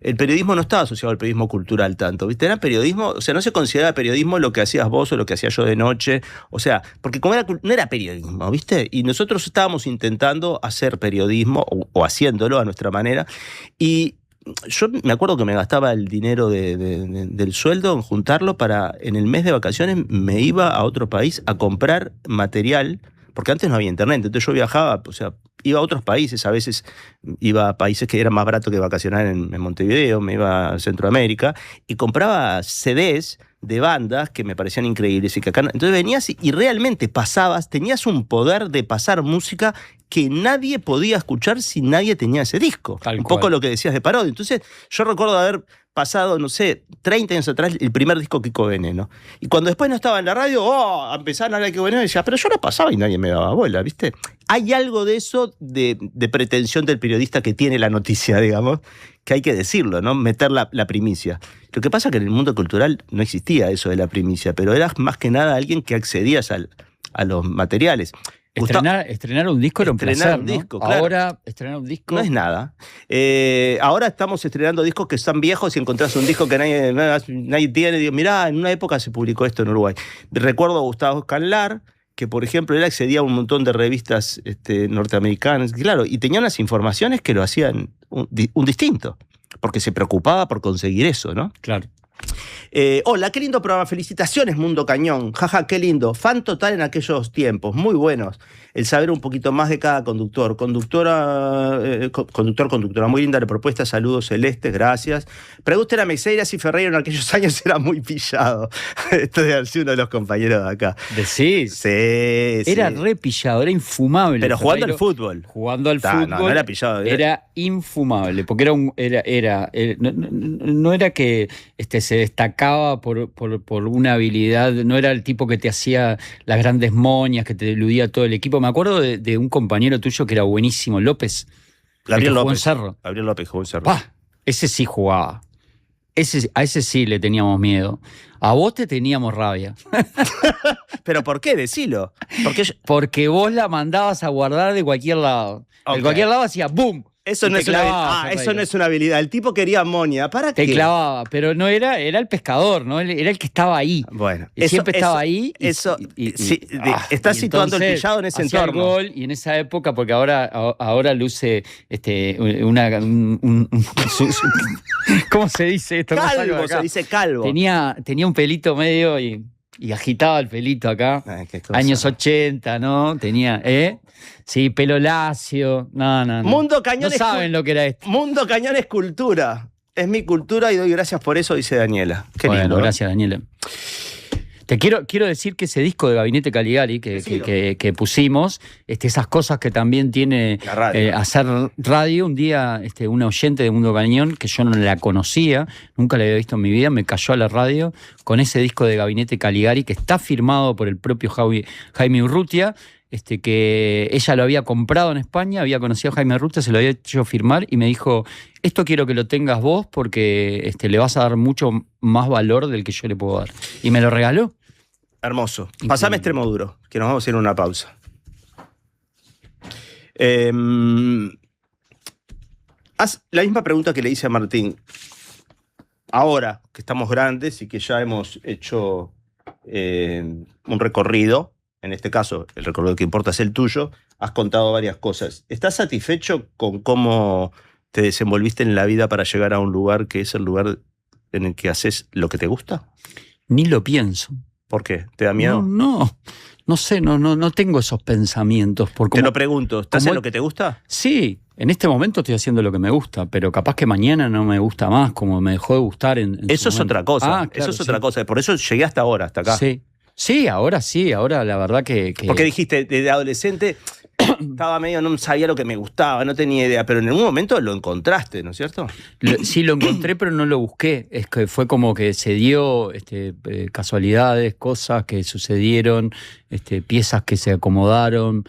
el periodismo no estaba asociado al periodismo cultural tanto, ¿viste? Era periodismo, o sea, no se consideraba periodismo lo que hacías vos o lo que hacía yo de noche, o sea, porque como no era periodismo, ¿viste? Y nosotros estábamos intentando hacer periodismo o haciéndolo a nuestra manera, y yo me acuerdo que me gastaba el dinero del sueldo en juntarlo para, en el mes de vacaciones, me iba a otro país a comprar material, porque antes no había internet, entonces yo viajaba, o sea, iba a otros países, a veces iba a países que eran más baratos que vacacionar en Montevideo, me iba a Centroamérica, y compraba CDs de bandas que me parecían increíbles. Y que acá, entonces venías y realmente pasabas, tenías un poder de pasar música que nadie podía escuchar si nadie tenía ese disco. Un poco lo que decías de Parodi. Entonces yo recuerdo haber pasado, no sé, 30 años atrás, el primer disco Kiko Veneno. Y cuando después no estaba en la radio, empezaron a hablar de Kiko Veneno y decía, pero yo lo pasaba y nadie me daba bola, ¿viste? Hay algo de eso, de pretensión del periodista que tiene la noticia, digamos, que hay que decirlo, ¿no? Meter la primicia. Lo que pasa es que en el mundo cultural no existía eso de la primicia, pero eras más que nada alguien que accedías a los materiales. Estrenar un disco era un Estrenar placer, un ¿no? disco, claro. Ahora, estrenar un disco... No es nada. Ahora estamos estrenando discos que están viejos y encontrás un disco que nadie tiene. Digo, mirá, en una época se publicó esto en Uruguay. Recuerdo a Gustavo Escanlar, que por ejemplo él accedía a un montón de revistas norteamericanas, claro, y tenía unas informaciones que lo hacían un distinto, porque se preocupaba por conseguir eso, ¿no? Claro. Hola, qué lindo programa, felicitaciones Mundo Cañón, jaja, qué lindo, fan total en aquellos tiempos, muy buenos, el saber un poquito más de cada conductora, muy linda la propuesta, saludos celestes, gracias. Pregúntenle a Meixeira si Ferreira en aquellos años era muy pillado. Esto de haber sido uno de los compañeros de acá. ¿Decís? Sí, Era sí. re pillado, era infumable. Pero jugando al Ferreiro. fútbol. Jugando al fútbol. No era pillado. Era infumable, porque no era que se destacaba por una habilidad, no era el tipo que te hacía las grandes moñas, que te eludía todo el equipo. Me acuerdo de un compañero tuyo que era buenísimo, López. Gabriel jugó en López. Cerro. Gabriel López jugó en Cerro. ¡Pah! Ese sí jugaba. A ese sí le teníamos miedo. A vos te teníamos rabia. ¿Pero por qué? Decilo. Porque vos la mandabas a guardar de cualquier lado. Ok. De cualquier lado hacía ¡boom! Eso Y no, te es una, clavaba, eso Ferreiro. no es una habilidad. El tipo quería moña. ¿Para qué? Te clavaba, pero no era el pescador, ¿no? Era el que estaba ahí. Bueno, Y siempre estaba ahí. Estás situando el pillado en ese hacía el entorno. gol, y en esa época, porque ahora luce ¿cómo se dice esto? No salgo de Calvo, acá. se dice calvo. Tenía un pelito medio y agitaba el pelito acá. Ay, qué cosa. Años 80, ¿no? Tenía, sí, pelo lacio. No. Mundo Cañón No es saben lo que era esto. Mundo Cañón es cultura. Es mi cultura y doy gracias por eso, dice Daniela. Qué Bueno, lindo. ¿no? gracias, Daniela. Te quiero decir que ese disco de Gabinete Caligari Decilo. que pusimos, esas cosas que también tiene La radio. hacer radio, un día una oyente de Mundo Cañón, que yo no la conocía, nunca la había visto en mi vida, me cayó a la radio con ese disco de Gabinete Caligari que está firmado por el propio Jaime Urrutia, que ella lo había comprado en España, había conocido a Jaime Urrutia, se lo había hecho firmar y me dijo, esto quiero que lo tengas vos porque le vas a dar mucho más valor del que yo le puedo dar. Y me lo regaló. Hermoso. Increíble. Pasame extremo duro, que nos vamos a ir a una pausa. Haz la misma pregunta que le hice a Martín. Ahora que estamos grandes y que ya hemos hecho un recorrido, en este caso el recorrido que importa es el tuyo, has contado varias cosas. ¿Estás satisfecho con cómo te desenvolviste en la vida para llegar a un lugar que es el lugar en el que haces lo que te gusta? Ni lo pienso. ¿Por qué? ¿Te da miedo? No sé, no tengo esos pensamientos. Te lo pregunto, ¿estás como- en lo que te gusta? Sí, en este momento estoy haciendo lo que me gusta, pero capaz que mañana no me gusta más, como me dejó de gustar en Eso su es momento. otra cosa. Ah, claro, eso es otra sí. cosa. Por eso llegué hasta ahora, hasta acá. Sí, ahora la verdad que... Porque dijiste, de adolescente estaba medio, no sabía lo que me gustaba, no tenía idea, pero en algún momento lo encontraste, ¿no es cierto? Sí, lo encontré, pero no lo busqué. Es que fue como que se dio casualidades, cosas que sucedieron, piezas que se acomodaron,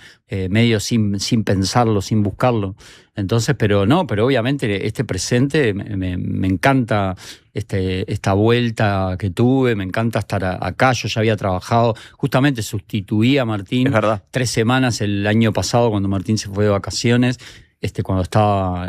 medio sin pensarlo, sin buscarlo. Entonces, pero obviamente este presente me encanta esta vuelta que tuve, me encanta estar acá. Yo ya había trabajado, justamente sustituí a Martín Es verdad. 3 semanas el año pasado cuando Martín se fue de vacaciones. Cuando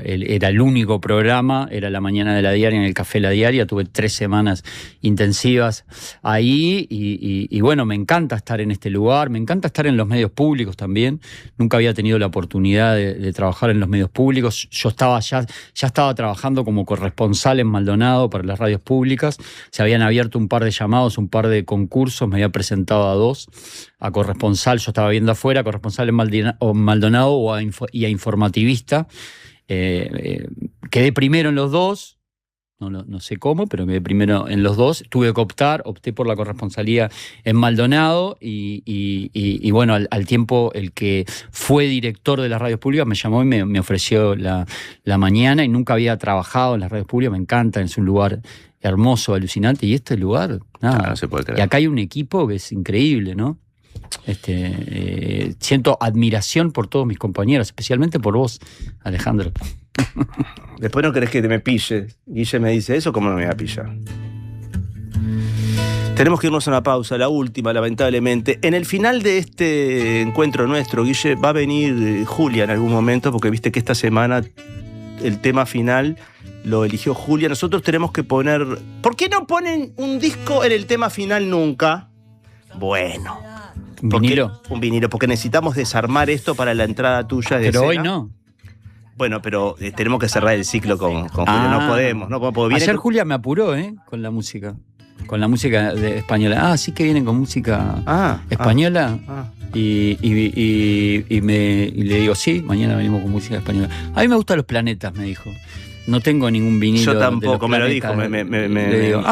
era el único programa, era la mañana de La Diaria en el Café La Diaria, tuve 3 semanas intensivas ahí y bueno, me encanta estar en este lugar, me encanta estar en los medios públicos también, nunca había tenido la oportunidad de trabajar en los medios públicos, yo ya estaba trabajando como corresponsal en Maldonado para las radios públicas, se habían abierto un par de llamados, un par de concursos, me había presentado a 2, a corresponsal, yo estaba viendo afuera, corresponsal en Maldonado y a informativista. Quedé primero en los 2, no sé cómo, pero quedé primero en los 2. Tuve que opté por la corresponsalía en Maldonado y bueno, al tiempo el que fue director de las radios públicas me llamó y me ofreció la mañana y nunca había trabajado en las radios públicas, me encanta, es un lugar hermoso, alucinante y este lugar, nada. No se puede creer. Y acá hay un equipo que es increíble, ¿no? Siento admiración por todos mis compañeros, especialmente por vos, Alejandro. Después no querés que me pille. Guille me dice eso, ¿cómo no me va a pillar? Tenemos que irnos a una pausa, la última, lamentablemente. En el final de este encuentro nuestro, Guille, va a venir Julia en algún momento, porque viste que esta semana el tema final lo eligió Julia. Nosotros tenemos que poner... ¿Por qué no ponen un disco en el tema final nunca? Bueno. ¿Un porque- vinilo? Un vinilo, porque necesitamos desarmar esto para la entrada tuya de Pero hoy escena. no. Bueno, pero tenemos que cerrar el ciclo con Julia. No podemos, no podemos. Porque viene Ayer con- Julia me apuró, con la música. Con la música española. Sí que vienen con música española. Y le digo, sí, mañana venimos con música española. A mí me gustan los planetas, me dijo. No tengo ningún vinilo. Yo de los tampoco, me lo planetas. dijo. Le digo,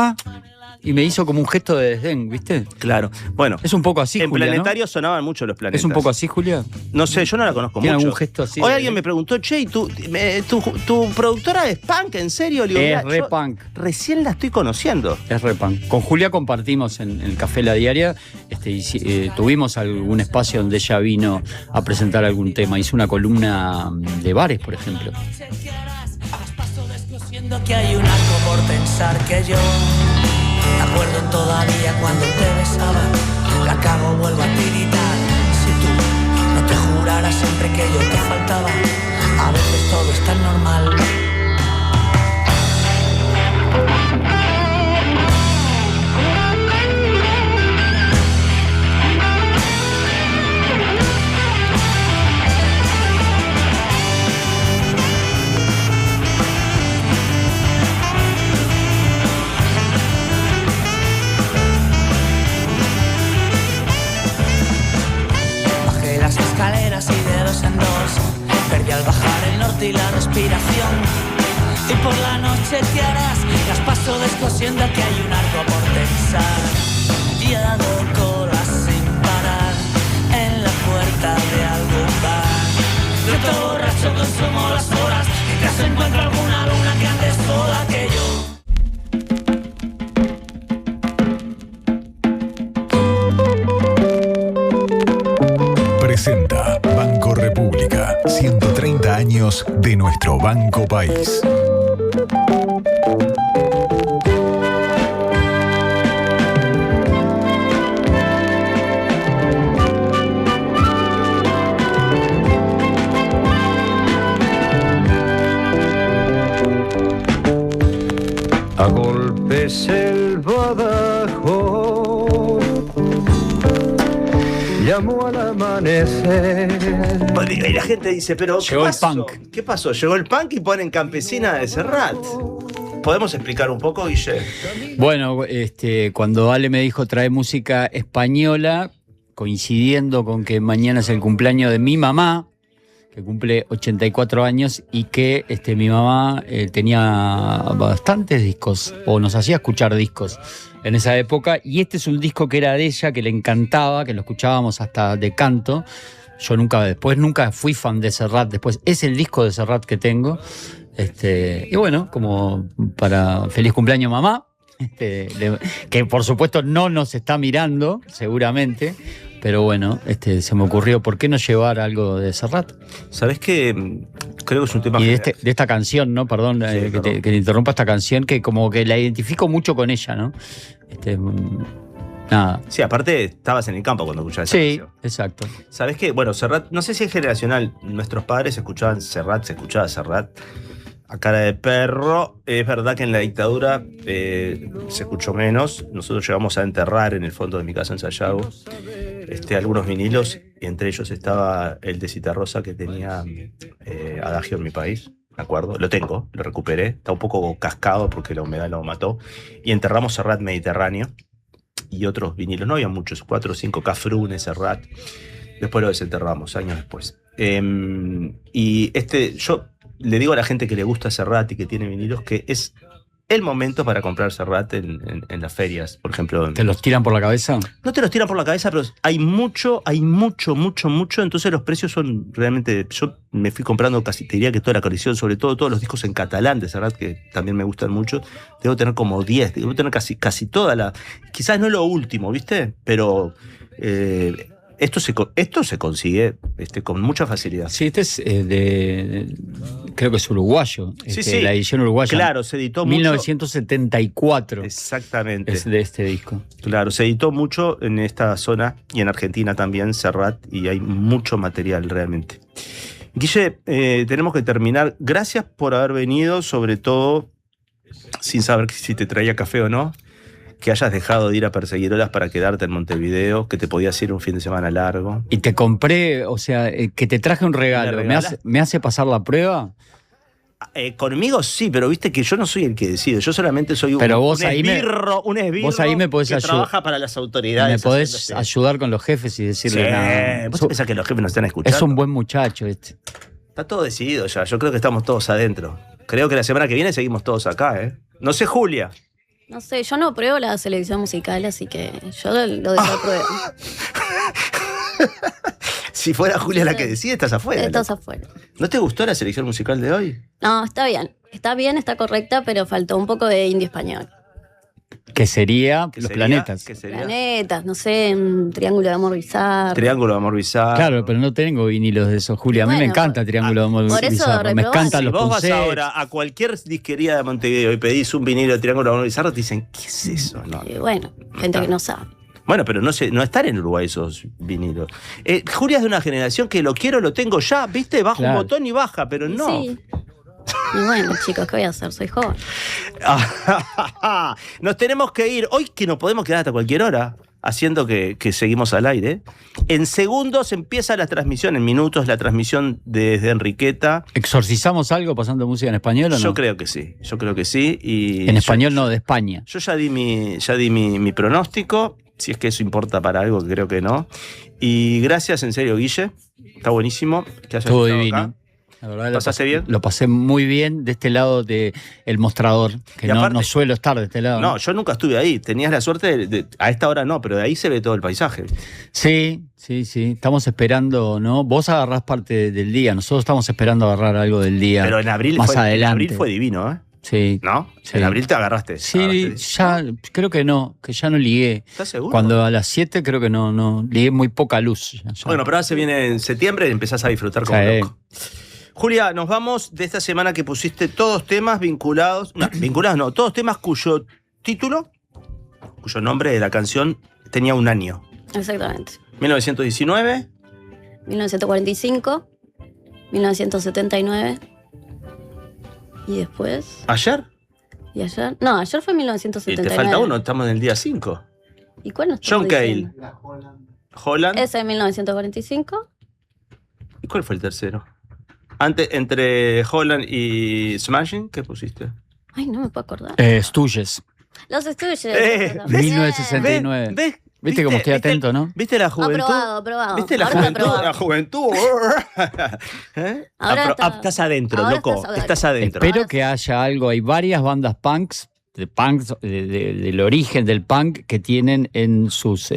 y me hizo como un gesto de desdén, ¿viste? Claro. Bueno, Es un poco así, en Julia, ¿no? Planetario sonaban mucho los planetas. ¿Es un poco así, Julia? No sé, yo no la conozco ¿Tiene mucho. algún gesto así Hoy de- alguien me preguntó, che, ¿y tu productora es punk? ¿En serio? Le digo, Es "Mira, re yo punk. recién la estoy conociendo. Es re punk. Con Julia compartimos en el Café La Diaria. Tuvimos algún espacio donde ella vino a presentar algún tema. Hizo una columna de bares, por ejemplo. Siento que hay un arco por pensar que yo me acuerdo todavía cuando te besaba. La cago, vuelvo a tiritar. Si tú no te juraras siempre que yo te faltaba, a veces todo es tan normal. Bajé las escaleras y de dos en dos perdí al bajar el norte y la respiración. Y por la noche te harás, las paso descosiendo que hay un arco por tensar. Y he dado colas sin parar en la puerta de algún bar. Yo todo borracho consumo las horas, y acaso encuentro alguna luna que ande sola que yo. Presenta Banco República, 130 años de nuestro Banco País. A golpes el badajo llamó al amanecer. Y la gente dice, pero ¿qué Llegó el pasó? punk. ¿Qué pasó? Llegó el punk y ponen Campesina de Serrat. ¿Podemos explicar un poco, Guille? Bueno, cuando Ale me dijo trae música española, coincidiendo con que mañana es el cumpleaños de mi mamá, que cumple 84 años, y que mi mamá tenía bastantes discos, o nos hacía escuchar discos en esa época, y este es un disco que era de ella, que le encantaba, que lo escuchábamos hasta de canto. Yo nunca fui fan de Serrat, después es el disco de Serrat que tengo. Y bueno, como para feliz cumpleaños mamá, que por supuesto no nos está mirando, seguramente, pero bueno, se me ocurrió, ¿por qué no llevar algo de Serrat? ¿Sabés qué? Creo que es un tema... Y de esta canción, ¿no? Perdón, Sí, que perdón. te interrumpa esta canción, que como que la identifico mucho con ella, ¿no? Nada. Sí, aparte estabas en el campo cuando escuchabas esa Sí, canción. exacto. ¿Sabés qué? Bueno, Serrat, no sé si es generacional. Nuestros padres escuchaban Serrat, se escuchaba Serrat a cara de perro. Es verdad que en la dictadura se escuchó menos. Nosotros llegamos a enterrar en el fondo de mi casa en Sayago algunos vinilos, y entre ellos estaba el de Citarrosa que tenía Adagio en mi país. Me acuerdo, lo tengo, lo recuperé. Está un poco cascado porque la humedad lo mató. Y enterramos Serrat Mediterráneo y otros vinilos. No había muchos, 4 o 5, Cafrune, Serrat. Después lo desenterramos, años después. Y yo le digo a la gente que le gusta Serrat y que tiene vinilos que es el momento para comprar Serrat en las ferias, por ejemplo. ¿Te los tiran por la cabeza? No te los tiran por la cabeza, pero hay mucho, entonces los precios son realmente... Yo me fui comprando casi, te diría que toda la colección, sobre todo todos los discos en catalán de Serrat, que también me gustan mucho. Debo tener como 10, debo tener casi toda la... Quizás no lo último, ¿viste? Pero... esto se consigue con mucha facilidad. Sí, este es creo que es uruguayo, Sí. la edición uruguaya. Claro, se editó mucho. 1974 Exactamente. es de este disco. Claro, se editó mucho en esta zona y en Argentina también, Serrat, y hay mucho material realmente. Guille, tenemos que terminar. Gracias por haber venido, sobre todo, sin saber si te traía café o no, que hayas dejado de ir a Perseguirolas para quedarte en Montevideo, que te podías ir un fin de semana largo. Y te compré, o sea, que te traje un regalo. ¿Me hace pasar la prueba? Conmigo sí, pero viste que yo no soy el que decide, yo solamente soy un esbirro vos ahí me podés que trabaja para las autoridades. Me podés ayudar con los jefes y decirle nada. ¿Vos pensás que los jefes nos están escuchando? Es un buen muchacho este. Está todo decidido ya, yo creo que estamos todos adentro. Creo que la semana que viene seguimos todos acá, ¿eh? No sé, Julia. No sé, yo no apruebo la selección musical, así que yo lo desapruebo. Si fuera Julia la que decide, estás afuera. Estás afuera. ¿No te gustó la selección musical de hoy? No, está bien, está correcta, pero faltó un poco de indie español. ¿Qué sería? Los planetas. ¿Qué sería? Planetas, no sé, un triángulo de amor bizarro. Triángulo de amor bizarro. Claro, pero no tengo vinilos de eso, Julia. A mí me encanta Triángulo de amor por eso bizarro. Me reprobás. encantan Si los vos vas Punset. ahora a cualquier disquería de Montevideo y pedís un vinilo de Triángulo de amor bizarro, te dicen, ¿qué es eso? No. Y bueno, gente que no sabe. Bueno, pero no están en Uruguay esos vinilos. Julia es de una generación que lo quiero, lo tengo ya, ¿viste? Baja un botón y baja, pero no. Sí. Y bueno, chicos, ¿qué voy a hacer? Soy joven. Nos tenemos que ir. Hoy que nos podemos quedar hasta cualquier hora, haciendo que seguimos al aire. En segundos empieza la transmisión, en minutos la transmisión desde Enriqueta. ¿Exorcizamos algo pasando música en español o no? Yo creo que sí. Y en español no, de España. Yo ya di mi pronóstico, si es que eso importa para algo, que creo que no. Y gracias, en serio, Guille. Está buenísimo que hayas Estuvo estado divino. acá. La verdad, ¿Pasaste bien? Lo pasé muy bien de este lado del mostrador, que no suelo estar de este lado. No, yo nunca estuve ahí. Tenías la suerte a esta hora no, pero de ahí se ve todo el paisaje. Sí. Estamos esperando, ¿no? Vos agarrás parte del día, nosotros estamos esperando agarrar algo del día. Pero en abril, más adelante. En abril fue divino, ¿eh? Sí. ¿No? Sí. En abril te agarraste. Sí, ya, creo que ya no ligué. ¿Estás seguro? Cuando a las 7 creo que no ligué muy poca luz. Ya. Bueno, pero ahora se viene en septiembre y empezás a disfrutar como loco. Julia, nos vamos de esta semana que pusiste todos temas vinculados. No, todos temas cuyo nombre de la canción tenía un año. Exactamente. 1919. 1945, 1979. ¿Y después? ¿Ayer? ¿Y ayer? No, ayer fue Y 1979. te falta uno, estamos en el día 5. ¿Y cuál nos John estamos Cale. diciendo? Holland. Ese es 1945. ¿Y cuál fue el tercero? Entre Holland y Smashing, ¿qué pusiste? Ay, no me puedo acordar. Stooges. Los Stooges. 1969. ¿Viste cómo estoy atento, no? ¿Viste la juventud? Aprobado. ¿Viste la Ahora está juventud? aprobado. La juventud. Ahora Estás adentro, ahora loco. estás Estás adentro. Espero que haya algo. Hay varias bandas punks, del origen del punk, que tienen en sus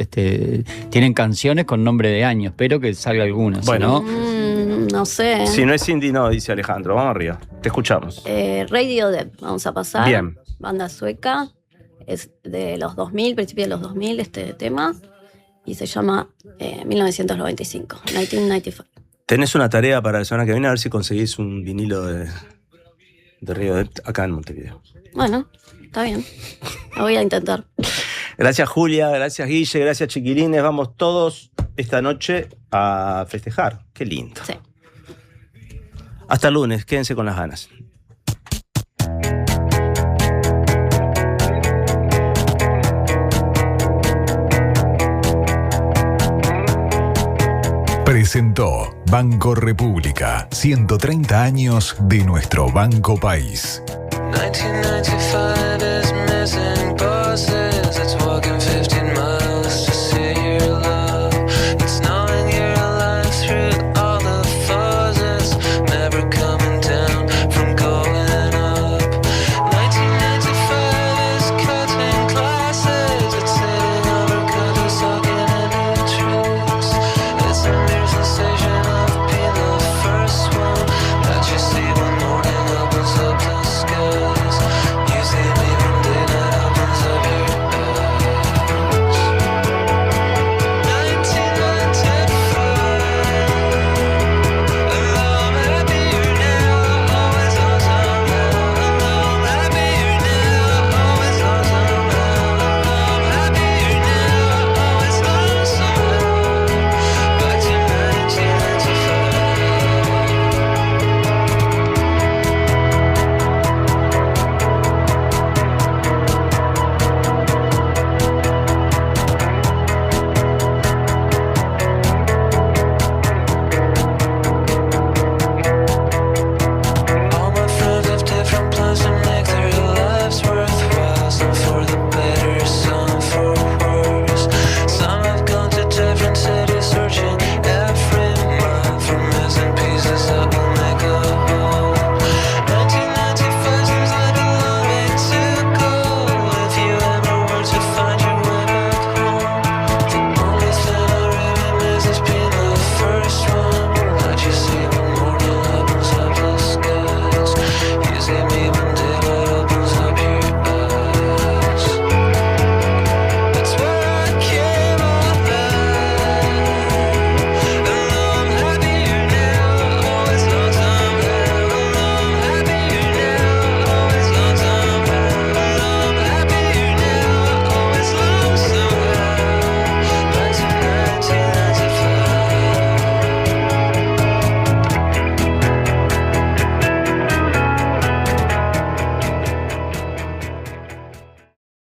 tienen canciones con nombre de año. Espero que salga alguna. Bueno. No sé. Si no es indie, no, dice Alejandro. Vamos arriba. Te escuchamos. Radiohead, vamos a pasar. Bien. Banda sueca. Es de los 2000, principio de los 2000 este tema. Y se llama 1995. 1995. Tenés una tarea para la semana que viene, a ver si conseguís un vinilo de Radiohead acá en Montevideo. Bueno, está bien. Lo voy a intentar. Gracias, Julia. Gracias, Guille. Gracias, chiquilines. Vamos todos esta noche a festejar. Qué lindo. Sí. Hasta el lunes. Quédense con las ganas. Presentó Banco República, 130 años de nuestro Banco País. 1995